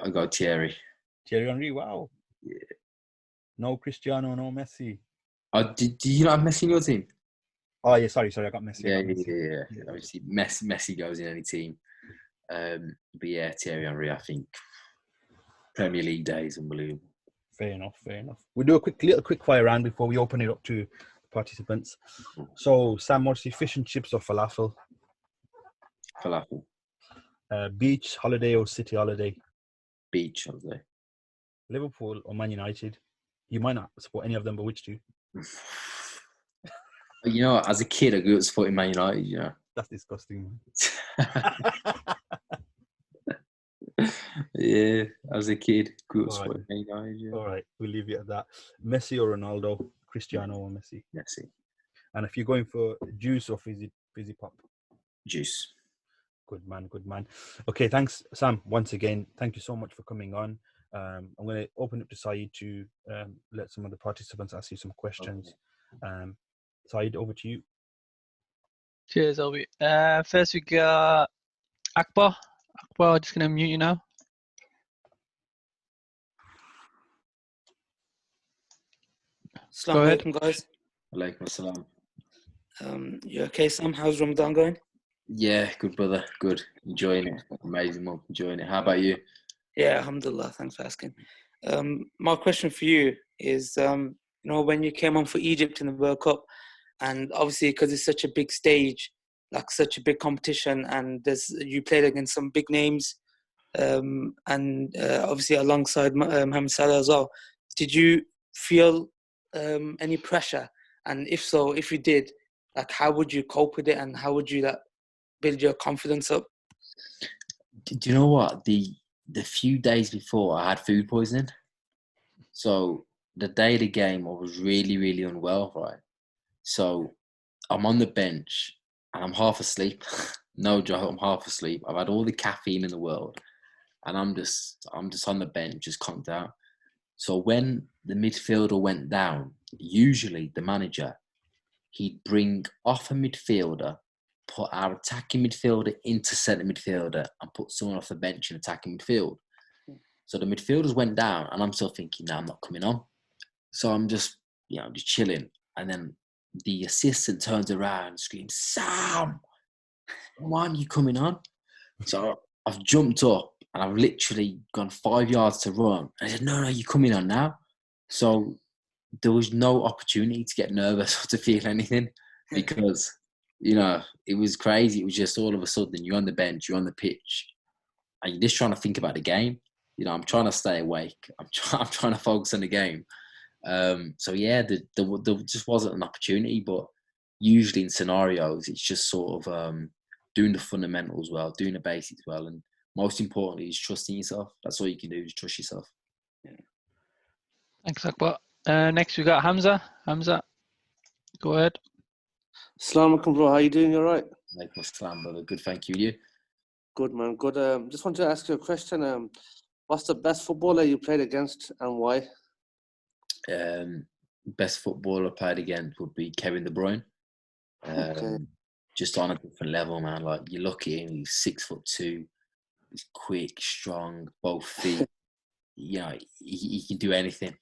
I'd go Thierry.
Thierry Henry. Wow.
Yeah.
No Cristiano, no Messi.
Do you not have Messi in your team?
Oh yeah, sorry. I got Messi.
Yeah,
I got Messi.
yeah. Obviously, Messi goes in any team. But yeah, Thierry Henry, I think Premier League days, unbelievable.
Fair enough. We'll do a little quick fire round before we open it up to participants. So, Sam Morsy, fish and chips or falafel?
Falafel.
Beach holiday or city holiday?
Beach holiday.
Liverpool or Man United? You might not support any of them, but which two?
You know, as a kid, I grew up supporting Man United. You know,
That's disgusting,
yeah, as a kid, grew up
All right.
supporting Man United. Yeah.
All right, we'll leave it at that. Messi or Ronaldo? Cristiano or Messi?
Messi.
And if you're going for juice or fizzy pop?
Juice.
Good man. Okay, thanks, Sam. Once again, thank you so much for coming on. I'm going to open up to Saeed to let some of the participants ask you some questions. Saeed, over to you.
Cheers, Obi. First we got Akbar. Akbar, just going to mute you now.
Assalamu alaikum, guys.
Alaikum assalam.
You okay, Sam? How's Ramadan going?
Yeah, good brother. Good. Enjoying it. Amazing month. Enjoying it. How about you?
Yeah, alhamdulillah. Thanks for asking. My question for you is, when you came on for Egypt in the World Cup, and obviously because it's such a big stage, like such a big competition, and you played against some big names, and obviously alongside Mohamed Salah as well. Did you feel any pressure? And if so, if you did, like how would you cope with it, and how would you build your confidence up?
Do you know what? The few days before, I had food poisoning. So the day of the game, I was really, really unwell, right? So I'm on the bench and I'm half asleep. No joke, I'm half asleep. I've had all the caffeine in the world, and I'm just on the bench, just conked out. So when the midfielder went down, usually the manager, he'd bring off a midfielder, put our attacking midfielder into centre midfielder, and put someone off the bench in attacking midfield. So the midfielders went down, and I'm still thinking, no, I'm not coming on. So I'm just chilling. And then the assistant turns around and screams, Sam, come on, you coming on? So I've jumped up and I've literally gone 5 yards to run. And I said, no, you're coming on now. So there was no opportunity to get nervous or to feel anything because, it was crazy. It was just all of a sudden you're on the bench, you're on the pitch, and you're just trying to think about the game. I'm trying to stay awake. I'm trying to focus on the game. So yeah, there just wasn't an opportunity. But usually in scenarios, it's just sort of doing the fundamentals well, doing the basics well, and most importantly is trusting yourself. That's all you can do, is trust yourself.
Yeah.
Thanks, Akbar. Next we got Hamza. Hamza, go ahead.
Assalamu alaikum, bro. How you doing? You all right?
Like my slam, brother. Good, thank you. You?
Good, man. Good. Just wanted to ask you a question. What's the best footballer you played against and why?
Best footballer I played against would be Kevin De Bruyne.
Okay.
Just on a different level, man. Like, you look at him, he's 6'2", he's quick, strong, both feet. He can do anything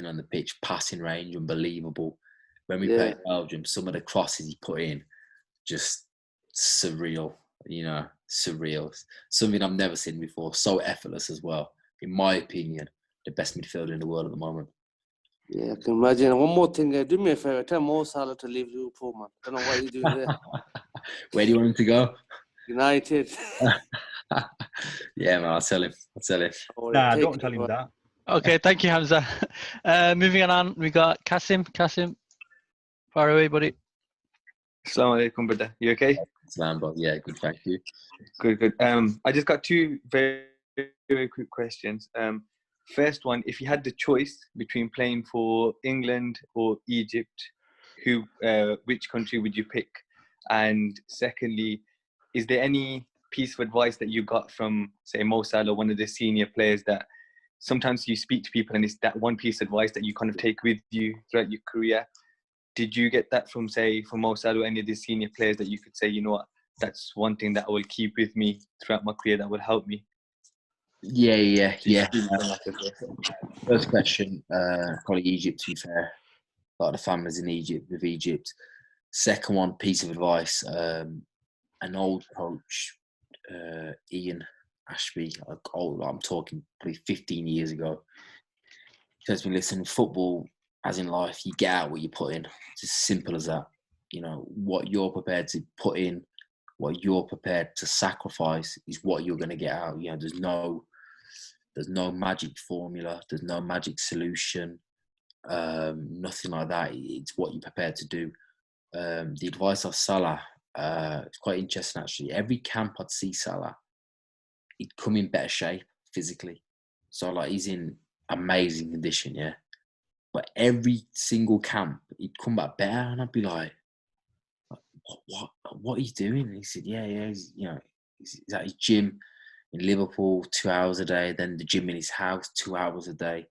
on the pitch. Passing range, unbelievable. When we played Belgium, some of the crosses he put in, just surreal. Surreal. Something I've never seen before. So effortless as well. In my opinion, the best midfielder in the world at the moment.
Yeah, I can imagine. One more thing, do me a favor. Tell Mo Salah to leave Liverpool, man. Don't know what he's doing there.
Where do you want him to go?
United.
Yeah, man, I'll tell him.
Nah, don't tell him that.
Okay, thank you, Hamza. Moving on, we got Kasim. Kasim, far away, buddy.
Assalamu alaikum, brother. You okay?
Slambo. Yeah, good, thank you.
Good. I just got two very, very quick questions. First one, if you had the choice between playing for England or Egypt, which country would you pick? And secondly, is there any piece of advice that you got from, say, Mo Salah, one of the senior players, that sometimes you speak to people and it's that one piece of advice that you kind of take with you throughout your career? Did you get that from, say, from Mo Salah or any of the senior players that you could say, you know what, that's one thing that I will keep with me throughout my career that will help me?
Yeah.
Speak from that as well.
First question, probably Egypt, to be fair. A lot of the families in Egypt, with Egypt. Second one, piece of advice, an old coach, Ian Ashby, I'm talking probably 15 years ago, tells me, listen, football, as in life, you get out what you put in. It's as simple as that. You know, what you're prepared to put in, what you're prepared to sacrifice is what you're going to get out. You know, there's no magic formula. There's no magic solution. Nothing like that. It's what you're prepared to do. The advice of Salah, it's quite interesting actually. Every camp I'd see Salah, he'd come in better shape physically. So like he's in amazing condition, yeah. But every single camp, he'd come back better, and I'd be like, what are you doing? And he said, yeah, he's at his gym in Liverpool 2 hours a day, then the gym in his house 2 hours a day.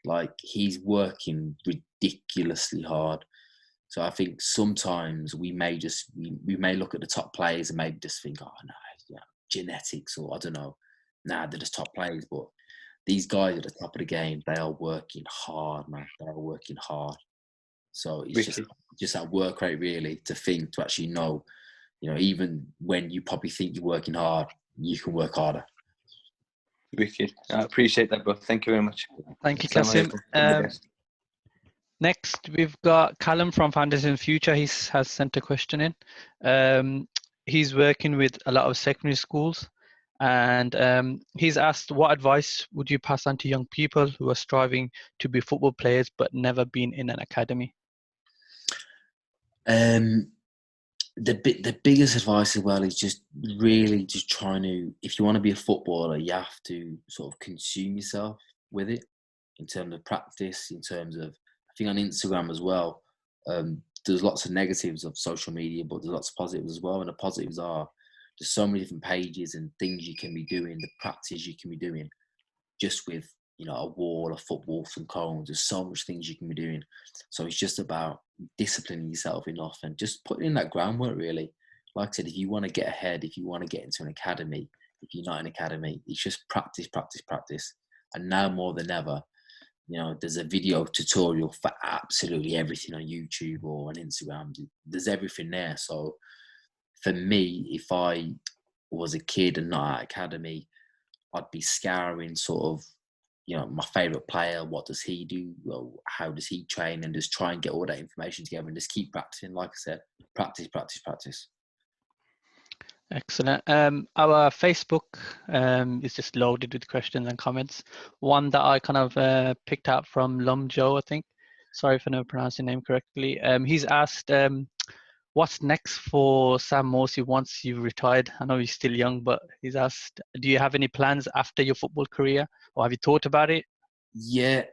Like, he's working ridiculously hard. So I think sometimes we may look at the top players and maybe just think, oh no, yeah, genetics, or I don't know, they're just top players. But these guys at the top of the game, they are working hard, man. They are working hard. So it's just that work rate, really, to actually know, you know, even when you probably think you're working hard, you can work harder.
Wicked. I appreciate that, bro. Thank you very much.
Thank you, Kasim. Next, we've got Callum from Foundation Future. He has sent a question in. He's working with a lot of secondary schools, and he's asked, what advice would you pass on to young people who are striving to be football players but never been in an academy?
The biggest advice as well is just really just trying to, if you want to be a footballer, you have to sort of consume yourself with it, in terms of practice, in terms of, I think on Instagram as well, there's lots of negatives of social media, but there's lots of positives as well. And the positives are, there's so many different pages and things you can be doing, the practice you can be doing just with, you know, a wall, a football, some cones. There's so much things you can be doing. So it's just about disciplining yourself enough and just putting in that groundwork, really. Like I said, if you want to get ahead, if you want to get into an academy, if you're not in an academy, it's just practice. And now more than ever, you know, there's a video tutorial for absolutely everything on YouTube or on Instagram. There's everything there. So for me, if I was a kid and not at academy, I'd be scouring sort of, you know, my favourite player, what does he do? Well, how does he train? And just try and get all that information together and just keep practicing. Like I said, practice.
Excellent. Our Facebook is just loaded with questions and comments. One that I kind of picked up from Lum Joe, I think. Sorry if I never pronounced your name correctly. He's asked, what's next for Sam Morsy once you've retired? I know he's still young, but he's asked, do you have any plans after your football career, or have you thought about it?
Yeah.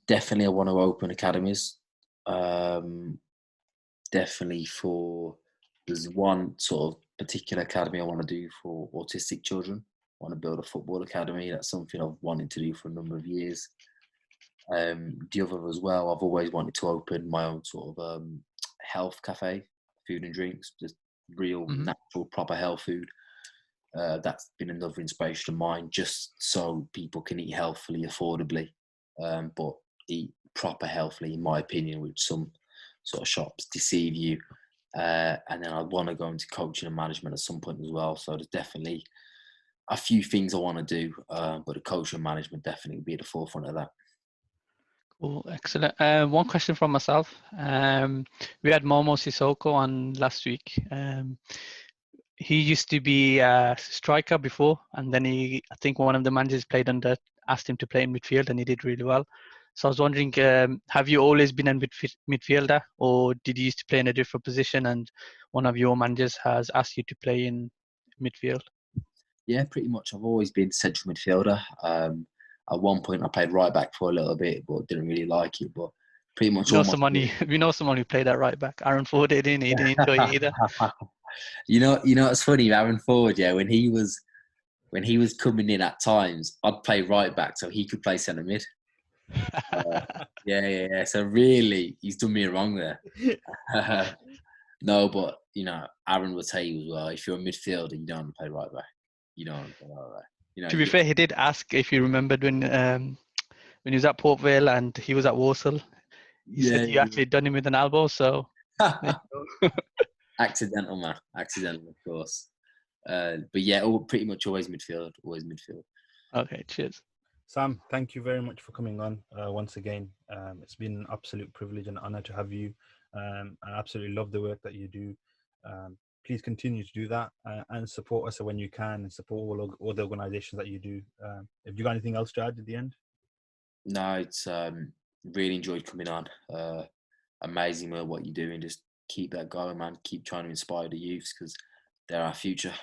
Definitely I want to open academies. Definitely there's one sort of particular academy I want to do for autistic children. I want to build a football academy. That's something I've wanted to do for a number of years. The other as well, I've always wanted to open my own sort of health cafe, food and drinks, just real natural, proper health food. That's been another inspiration of mine, just so people can eat healthily, affordably, but eat proper healthily, in my opinion, which some sort of shops deceive you. And then I want to go into coaching and management at some point as well. So there's definitely a few things I want to do, but the coaching and management definitely be at the forefront of that.
Cool, excellent. One question from myself. We had Momo Sissoko on last week. He used to be a striker before, and then I think one of the managers played under, asked him to play in midfield, and he did really well. So I was wondering, have you always been a midfielder, or did you used to play in a different position and one of your managers has asked you to play in midfield?
Yeah, pretty much. I've always been central midfielder. At one point, I played right back for a little bit, but didn't really like it. But pretty much
You know
all my
someone, we know someone who played at right back. Aaron Ford didn't. He didn't enjoy it either.
you know, it's funny, Aaron Ford. Yeah, when he was coming in at times, I'd play right back so he could play centre mid. Yeah. So really, he's done me wrong there. No, but you know, Aaron will tell you as well. If you're a midfielder, you don't want to play right back. You don't want to play right back. You know,
To be fair, he did ask if you remembered when he was at Port Vale and he was at Walsall. He said you actually done him with an elbow. So
accidental, man. Accidental, of course. But yeah, pretty much always midfield. Always midfield.
Okay, cheers.
Sam, thank you very much for coming on once again. It's been an absolute privilege and honor to have you. I absolutely love the work that you do. Please continue to do that and support us when you can, and support all the organizations that you do. Have you got anything else to add at the end?
No, it's really enjoyed coming on. Amazing what you're doing. Just keep that going, man. Keep trying to inspire the youths because they're our future.